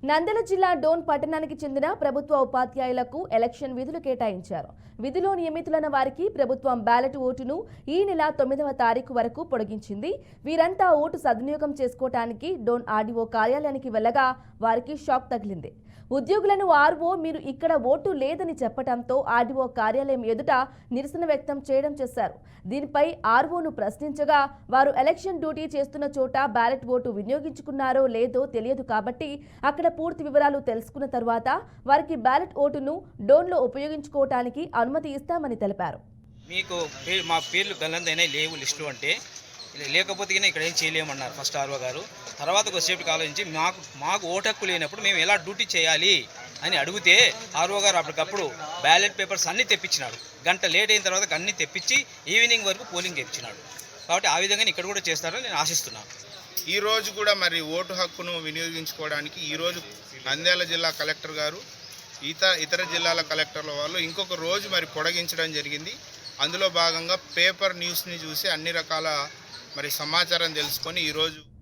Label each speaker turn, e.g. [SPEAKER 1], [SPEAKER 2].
[SPEAKER 1] నంద్యాల జిల్లా డోన్ పట్టణానికి చెందిన ప్రభుత్వ ఉపాధ్యాయులకు ఎలక్షన్ విధులు కేటాయించారు. విధిలో నియమితులైన వారికి ప్రభుత్వం బ్యాలెట్ ఓటును ఈ నెల 9వ తారీఖు వరకు పొడిగించింది. వీరంతా ఓటు సద్వినియోగం చేసుకోవటానికి డోన్ ఆర్డీఓ కార్యాలయానికి వెళ్లగా వారికి షాక్ తగిలింది. ఉద్యోగులను ఆర్ఓ మీరు ఇక్కడ ఓటు లేదని చెప్పడంతో ఆర్డీఓ కార్యాలయం ఎదుట నిరసన వ్యక్తం చేయడం చేశారు. దీనిపై ఆర్ఓను ప్రశ్నించగా వారు ఎలక్షన్ డ్యూటీ చేస్తున్న చోట బ్యాలెట్ ఓటు వినియోగించుకున్నారో లేదో తెలియదు కాబట్టి అక్కడ పూర్తి వివరాలు తెలుసుకున్న తర్వాత వారికి బ్యాలెట్ ఓటును డోన్లో ఉపయోగించుకోవటానికి అనుమతి ఇస్తామని తెలిపారు.
[SPEAKER 2] మీకు మా పేర్లు గల్లందైనా లేవు లిస్టులు అంటే లేకపోతే ఇక్కడ ఏం చేయలేమన్నారు ఫస్ట్ ఆర్ఓ గారు. తర్వాత కొద్దిసేపు ఆలోచించి మాకు ఓటు హక్కు లేనప్పుడు మేము ఎలా డ్యూటీ చేయాలి అని అడిగితే ఆర్ఓ గారు అప్పటికప్పుడు బ్యాలెట్ పేపర్స్ అన్నీ తెప్పించినాడు. గంట లేట్ అయిన తర్వాత అన్నీ తెప్పించి ఈవినింగ్ వరకు పోలింగ్ తెప్పించినాడు. కాబట్టి ఆ విధంగా ఇక్కడ కూడా చేస్తారని నేను ఆశిస్తున్నాను.
[SPEAKER 3] ఈరోజు కూడా మరి ఓటు హక్కును వినియోగించుకోవడానికి ఈరోజు నంద్యాల జిల్లా కలెక్టర్ గారు ఇతర జిల్లాల కలెక్టర్ల వాళ్ళు ఇంకొక రోజు మరి పొడిగించడం జరిగింది. అందులో భాగంగా పేపర్ న్యూస్ని చూసి అన్ని రకాల మరి సమాచారం తెలుసుకొని ఈరోజు